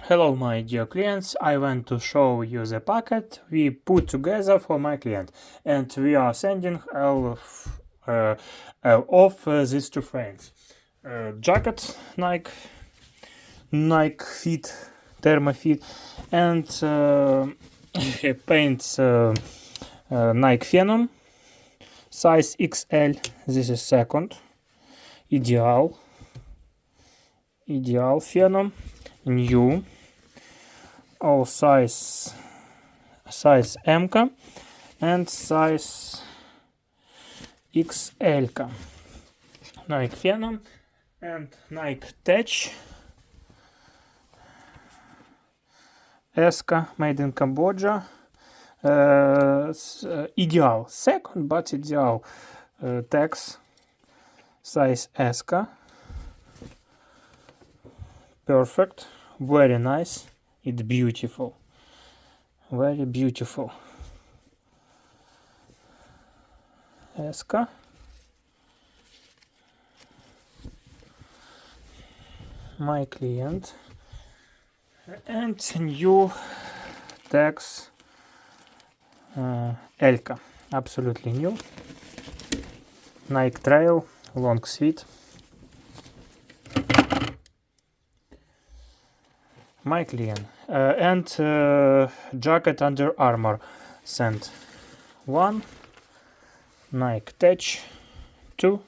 Hello my dear clients, I want to show you the packet we put together for my client, and we are sending all of these two frames. Jacket Nike fit, thermo fit, and paints Nike Phenom size XL. This is second ideal Phenom, new, all size M and size XL. Nike Phenom and Nike Tech S made in Cambodia. Ideal second, but ideal tax size S. Perfect, very nice, it's beautiful, very beautiful. S. My client, and new tax L, absolutely new. Nike Trail, long suite. My client, and jacket Under Armour sent 1, Nike Tech 2,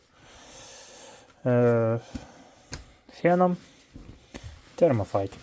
Phenom, Thermophyte.